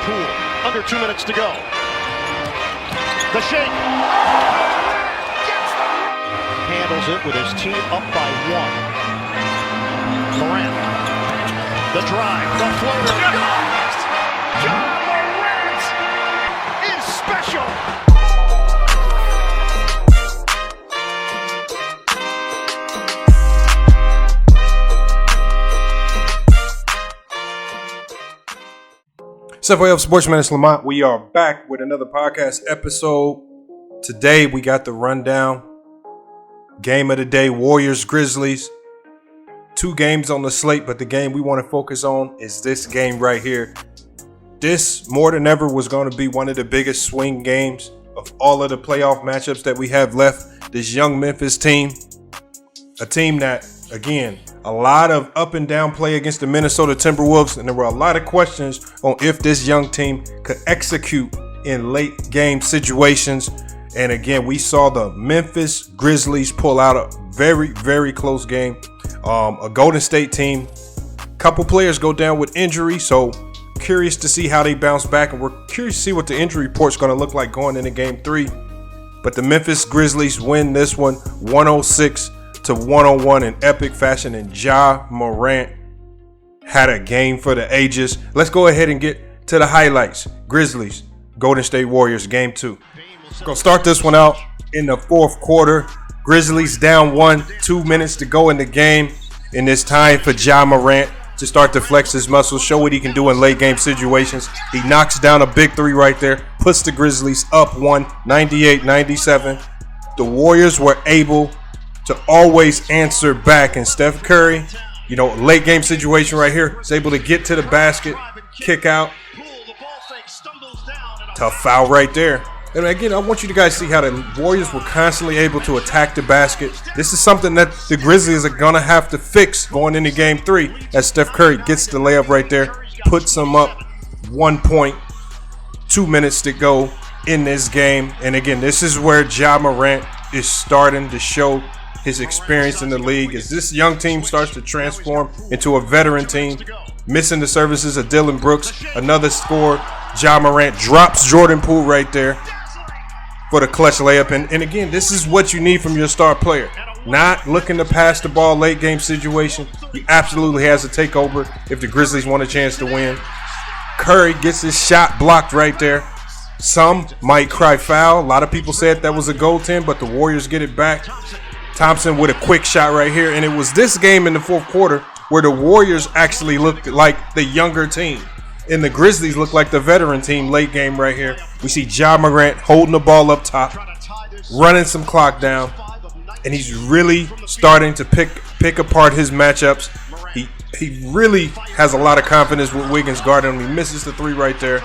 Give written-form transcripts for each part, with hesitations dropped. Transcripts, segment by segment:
Poole, under 2 minutes to go. The shake. Handles it with his team up by 1. Morant. The drive, the floater. John Morant is special. What's up, Sportsman? It's Lamont. We are back with another podcast episode. Today we got the rundown. Game of the day, Warriors, Grizzlies. 2 games on the slate, but the game we want to focus on is this game right here. This, more than ever, was going to be one of the biggest swing games of all of the playoff matchups that we have left. This young Memphis team, a team that, again, a lot of up and down play against the Minnesota Timberwolves, and there were a lot of questions on if this young team could execute in late game situations. And again, we saw the Memphis Grizzlies pull out a very, very close game. A Golden State team, couple players go down with injury, so curious to see how they bounce back, and we're curious to see what the injury report's going to look like going into Game 3. But the Memphis Grizzlies win this one 106-101 in epic fashion, and Ja Morant had a game for the ages. Let's go ahead and get to the highlights. Grizzlies, Golden State Warriors, Game 2. We're going to start this one out in the fourth quarter. Grizzlies down 1, 2 minutes to go in the game, and it's time for Ja Morant to start to flex his muscles, show what he can do in late game situations. He knocks down a big 3 right there, puts the Grizzlies up 1, 98-97. The Warriors were able to always answer back, and Steph Curry, late game situation right here, is able to get to the basket, kick out. Tough foul right there. And again, I want you guys to see how the Warriors were constantly able to attack the basket. This is something that the Grizzlies are going to have to fix going into Game 3, as Steph Curry gets the layup right there, puts them up 1 point, 2 minutes to go in this game. And again, this is where Ja Morant is starting to show his experience in the league, as this young team starts to transform into a veteran team. Missing the services of Dillon Brooks, another score. Ja Morant drops Jordan Poole right there for the clutch layup. And again, this is what you need from your star player. Not looking to pass the ball late game situation. He absolutely has to take over if the Grizzlies want a chance to win. Curry gets his shot blocked right there. Some might cry foul. A lot of people said that was a goaltend, but the Warriors get it back. Thompson with a quick shot right here. And it was this game in the fourth quarter where the Warriors actually looked like the younger team, and the Grizzlies look like the veteran team late game right here. We see Ja Morant holding the ball up top, running some clock down, and he's really starting to pick apart his matchups. He really has a lot of confidence with Wiggins guarding him. He misses the 3 right there.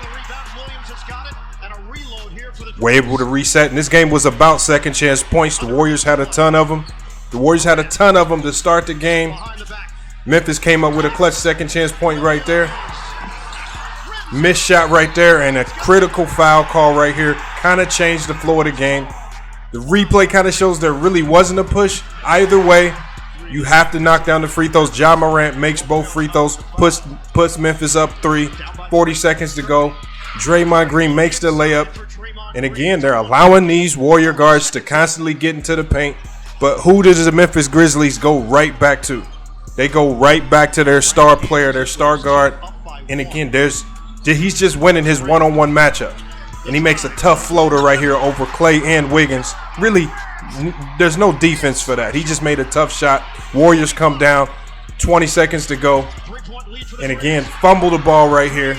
We're able to reset, and this game was about second chance points. The Warriors had a ton of them. To start the game. Memphis came up with a clutch second chance point right there. Missed shot right there, and a critical foul call right here kind of changed the flow of the game. The replay kind of shows there really wasn't a push. Either way, you have to knock down the free throws. Ja Morant makes both free throws, puts Memphis up 3, 40 seconds to go. Draymond Green makes the layup. And again, they're allowing these Warrior guards to constantly get into the paint. But who does the Memphis Grizzlies go right back to? They go right back to their star player, their star guard. And again, he's just winning his one-on-one matchup. And he makes a tough floater right here over Clay and Wiggins. Really, there's no defense for that. He just made a tough shot. Warriors come down, 20 seconds to go. And again, fumble the ball right here.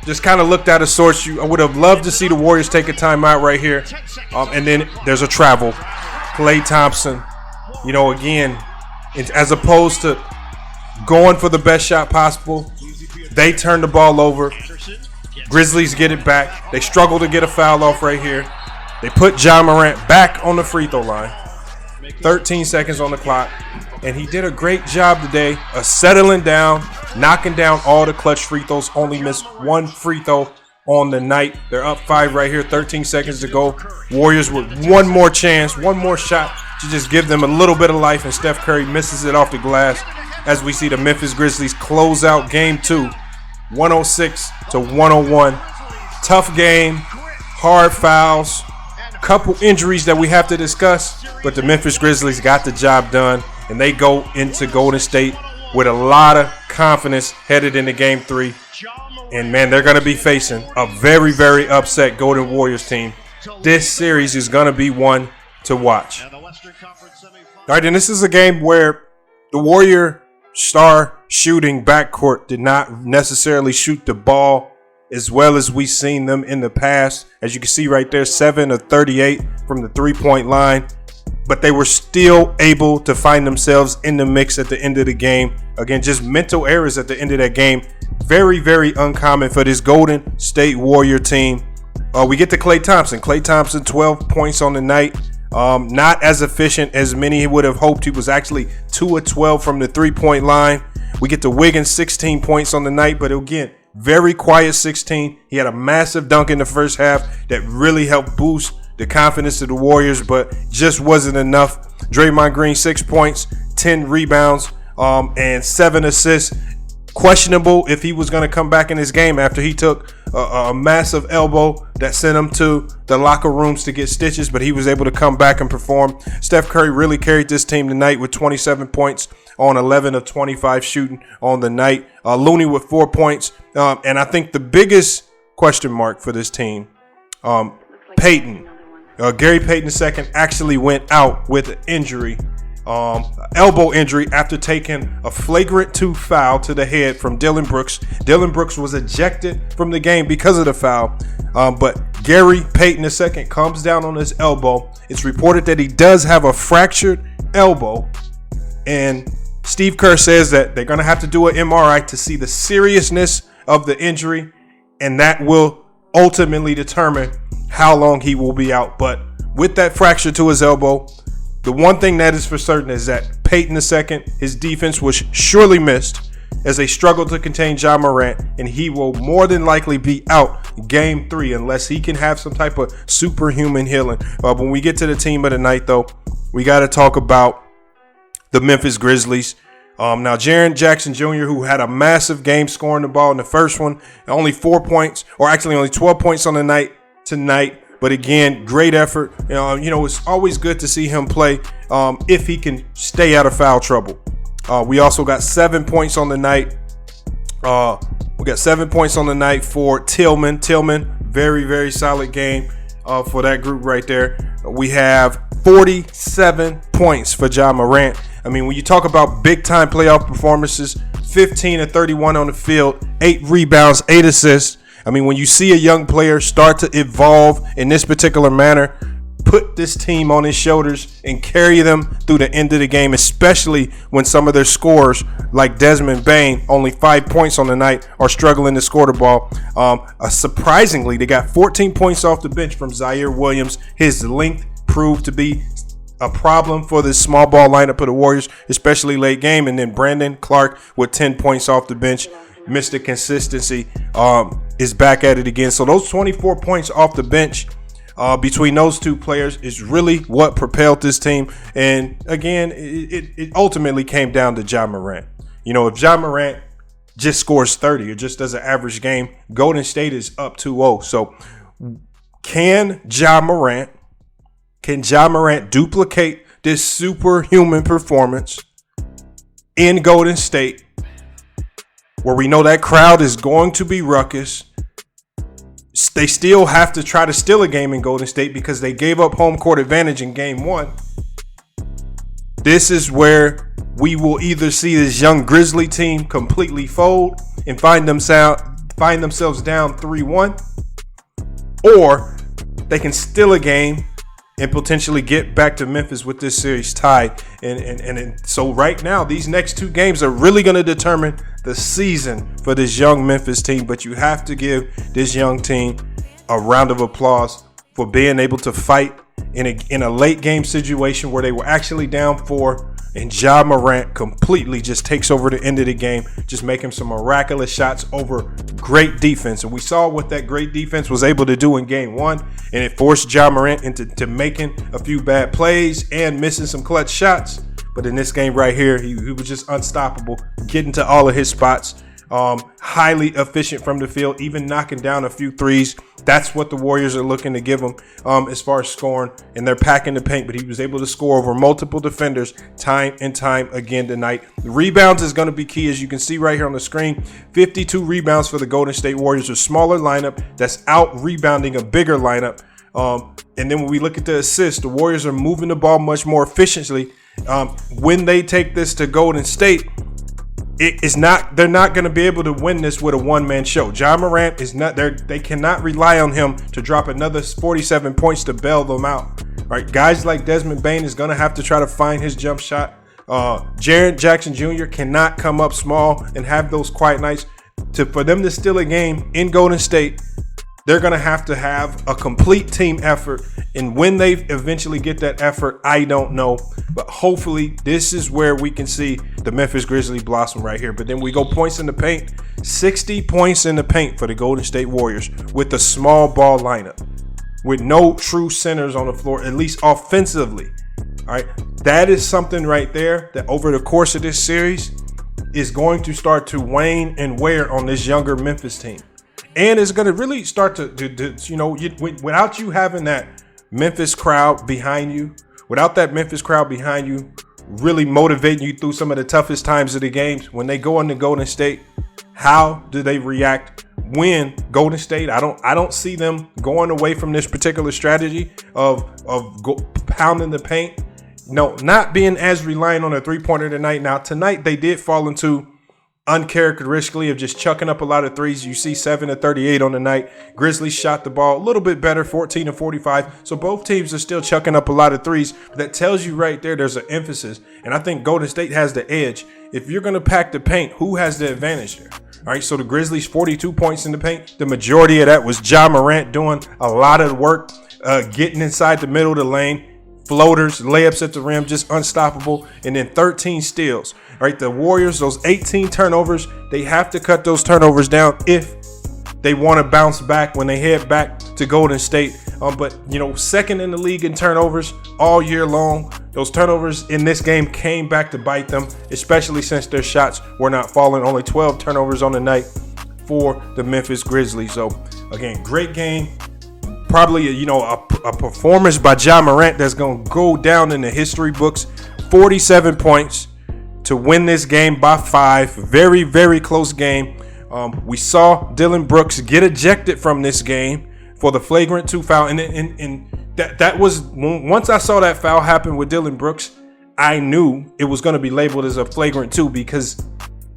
Just kind of looked out of sorts. I would have loved to see the Warriors take a timeout right here. And then there's a travel. Klay Thompson, again, as opposed to going for the best shot possible, they turn the ball over. Grizzlies get it back. They struggle to get a foul off right here. They put Ja Morant back on the free throw line. 13 seconds on the clock. And he did a great job today of settling down, knocking down all the clutch free throws. Only missed 1 free throw on the night. They're up 5 right here, 13 seconds to go. Warriors with one more chance, one more shot to just give them a little bit of life, and Steph Curry misses it off the glass as we see the Memphis Grizzlies close out Game 2, 106-101 Tough game, hard fouls, couple injuries that we have to discuss, but the Memphis Grizzlies got the job done, and they go into Golden State with a lot of confidence headed into Game 3. And, man, they're going to be facing a very, very upset Golden Warriors team. This series is going to be one to watch. All right, and this is a game where the Warrior star shooting backcourt did not necessarily shoot the ball as well as we've seen them in the past. As you can see right there, 7 of 38 from the three-point line. But they were still able to find themselves in the mix at the end of the game. Again, just mental errors at the end of that game. Very, very uncommon for this Golden State Warrior team. We get to Klay Thompson. Klay Thompson, 12 points on the night. Not as efficient as many would have hoped. He was actually 2 of 12 from the three-point line. We get to Wiggins, 16 points on the night. But again, very quiet 16. He had a massive dunk in the first half that really helped boost the confidence of the Warriors, but just wasn't enough. Draymond Green, 6 points, 10 rebounds, and 7 assists. Questionable if he was going to come back in this game after he took a massive elbow that sent him to the locker rooms to get stitches, but he was able to come back and perform. Steph Curry really carried this team tonight with 27 points on 11 of 25 shooting on the night. Looney with 4 points. And I think the biggest question mark for this team, Payton. Gary Payton II actually went out with an injury, elbow injury, after taking a flagrant 2 foul to the head from Dillon Brooks. Dillon Brooks was ejected from the game because of the foul, but Gary Payton II comes down on his elbow. It's reported that he does have a fractured elbow, and Steve Kerr says that they're going to have to do an MRI to see the seriousness of the injury, and that will ultimately determine how long he will be out. But with that fracture to his elbow, the one thing that is for certain is that Payton II, his defense was surely missed as they struggled to contain Ja Morant, and he will more than likely be out Game 3 unless he can have some type of superhuman healing. When we get to the team of the night, though, we got to talk about the Memphis Grizzlies. Now, Jaren Jackson Jr., who had a massive game scoring the ball in the first one, only 4 points, or actually only 12 points on the night tonight. But again, great effort. It's always good to see him play if he can stay out of foul trouble. We also got 7 points on the night. We got 7 points on the night for Tillman. Very, very solid game for that group right there. We have 47 points for Ja Morant. I mean, when you talk about big-time playoff performances, 15 of 31 on the field, 8 rebounds, 8 assists. I mean, when you see a young player start to evolve in this particular manner, put this team on his shoulders and carry them through the end of the game, especially when some of their scorers, like Desmond Bane, only 5 points on the night, are struggling to score the ball. Surprisingly, they got 14 points off the bench from Zaire Williams. His length proved to be a problem for this small ball lineup of the Warriors, especially late game. And then Brandon Clark with 10 points off the bench. Mr. Consistency is back at it again. So those 24 points off the bench between those two players is really what propelled this team. And again, it ultimately came down to Ja Morant. If Ja Morant just scores 30 or just does an average game, Golden State is up 2-0. So can Ja Morant duplicate this superhuman performance in Golden State, where we know that crowd is going to be ruckus? They still have to try to steal a game in Golden State because they gave up home court advantage in Game 1. This is where we will either see this young Grizzly team completely fold and find themselves down 3-1, or they can steal a game and potentially get back to Memphis with this series tied. And so right now, these next 2 games are really going to determine the season for this young Memphis team. But you have to give this young team a round of applause for being able to fight in a late game situation where they were actually down 4, and Ja Morant completely just takes over the end of the game, just making some miraculous shots over great defense. And we saw what that great defense was able to do in Game 1, and it forced Ja Morant into making a few bad plays and missing some clutch shots. But in this game right here, he was just unstoppable, getting to all of his spots. highly efficient from the field, even knocking down a few threes. That's what the Warriors are looking to give him as far as scoring, and they're packing the paint, but he was able to score over multiple defenders time and time again tonight. The rebounds is going to be key, as you can see right here on the screen. 52 rebounds for the Golden State Warriors, a smaller lineup that's out rebounding a bigger lineup. And then when we look at the assists, the Warriors are moving the ball much more efficiently. When they take this to Golden State, they're not going to be able to win this with a one-man show. John Morant is not there. They cannot rely on him to drop another 47 points to bail them out. Right? Guys like Desmond Bane is going to have to try to find his jump shot. Jaren Jackson Jr. cannot come up small and have those quiet nights. For them to steal a game in Golden State, they're going to have a complete team effort. And when they eventually get that effort, I don't know. But hopefully this is where we can see the Memphis Grizzlies blossom right here. But then we go points in the paint. 60 points in the paint for the Golden State Warriors with a small ball lineup, with no true centers on the floor, at least offensively. All right. That is something right there that over the course of this series is going to start to wane and wear on this younger Memphis team. And it's going to really start to without you having that Memphis crowd behind you, really motivating you through some of the toughest times of the games, when they go into Golden State, how do they react when Golden State? I don't see them going away from this particular strategy of pounding the paint. No, not being as reliant on a three-pointer tonight. Now, tonight they did fall into uncharacteristically of just chucking up a lot of threes. You see 7 of 38 on the night. Grizzlies shot the ball a little bit better, 14 of 45. So both teams are still chucking up a lot of threes. But that tells you right there's an emphasis. And I think Golden State has the edge. If you're going to pack the paint, who has the advantage there? All right, so the Grizzlies, 42 points in the paint. The majority of that was Ja Morant doing a lot of work, getting inside the middle of the lane. Floaters, layups at the rim, just unstoppable. And then 13 steals. All right, the Warriors, those 18 turnovers, they have to cut those turnovers down if they want to bounce back when they head back to Golden State. But, second in the league in turnovers all year long. Those turnovers in this game came back to bite them, especially since their shots were not falling. Only 12 turnovers on the night for the Memphis Grizzlies. So, again, great game. Probably, a performance by Ja Morant that's going to go down in the history books. 47 points to win this game by 5. Very, very close game. We saw Dillon Brooks get ejected from this game for the flagrant 2 foul. And that was, once I saw that foul happen with Dillon Brooks, I knew it was going to be labeled as a flagrant 2, because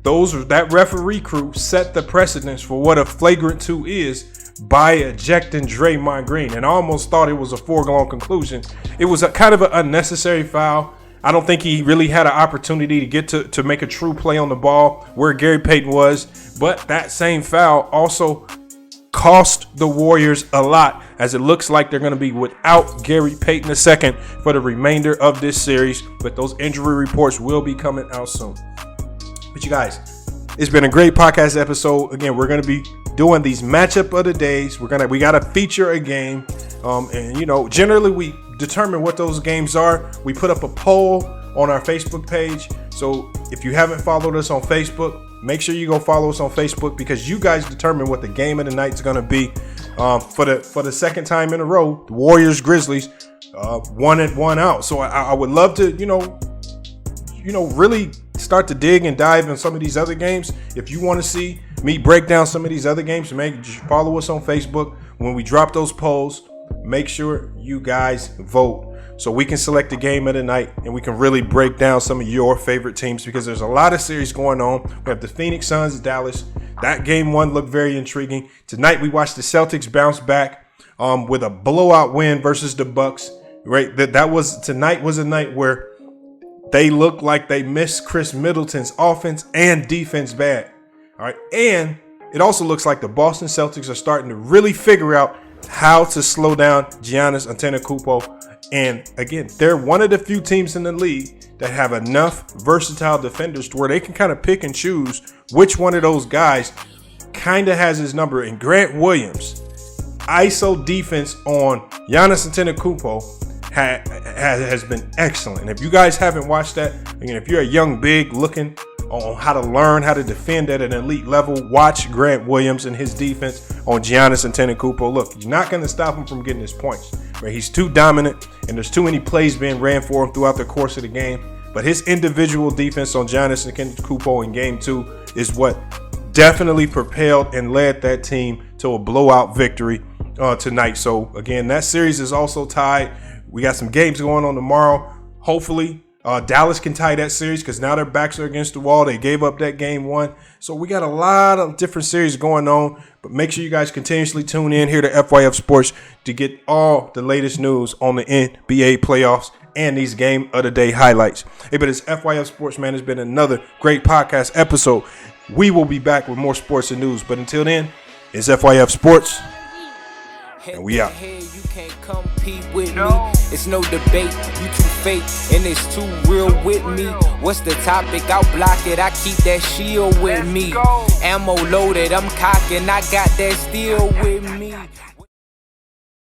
that referee crew set the precedence for what a flagrant 2 is by ejecting Draymond Green. And I almost thought it was a foregone conclusion. It was a kind of an unnecessary foul. I don't think he really had an opportunity to get to make a true play on the ball where Gary Payton was. But that same foul also cost the Warriors a lot, as it looks like they're going to be without Gary Payton II for the remainder of this series. But those injury reports will be coming out soon. But you guys, it's been a great podcast episode. Again, we're going to be doing these matchup of the days. We got to feature a game. And generally we determine what those games are. We put up a poll on our Facebook page. So if you haven't followed us on Facebook, make sure you go follow us on Facebook, because you guys determine what the game of the night is going to be. For the second time in a row, the Warriors Grizzlies 1-1 out. So I would love to really start to dig and dive in some of these other games. If you want to see me break down some of these other games, follow us on Facebook. When we drop those polls, make sure you guys vote so we can select the game of the night and we can really break down some of your favorite teams, because there's a lot of series going on. We have the Phoenix Suns, Dallas. That game 1 looked very intriguing. Tonight we watched the Celtics bounce back with a blowout win versus the Bucks. Right, tonight was a night where they looked like they missed Chris Middleton's offense and defense bad. All right. And it also looks like the Boston Celtics are starting to really figure out how to slow down Giannis Antetokounmpo. And again, they're one of the few teams in the league that have enough versatile defenders to where they can kind of pick and choose which one of those guys kind of has his number. And Grant Williams, ISO defense on Giannis Antetokounmpo has been excellent. And if you guys haven't watched that, again, if you're a young big looking on how to learn how to defend at an elite level, watch Grant Williams and his defense on Giannis Antetokounmpo. Look, you're not going to stop him from getting his points. Right? He's too dominant, and there's too many plays being ran for him throughout the course of the game. But his individual defense on Giannis Antetokounmpo in Game 2 is what definitely propelled and led that team to a blowout victory tonight. So, again, that series is also tied. We got some games going on tomorrow. Hopefully, Dallas can tie that series because now their backs are against the wall. They gave up that Game 1. So we got a lot of different series going on. But make sure you guys continuously tune in here to FYF Sports to get all the latest news on the NBA playoffs and these Game of the Day highlights. Hey, but it's FYF Sports, man. It's been another great podcast episode. We will be back with more sports and news. But until then, it's FYF Sports, and we out. You can't compete with me. It's no debate. You too fake and it's too real with me. What's the topic? I'll block it. I keep that shield with me. Ammo loaded. I'm cocking. I got that steel with me.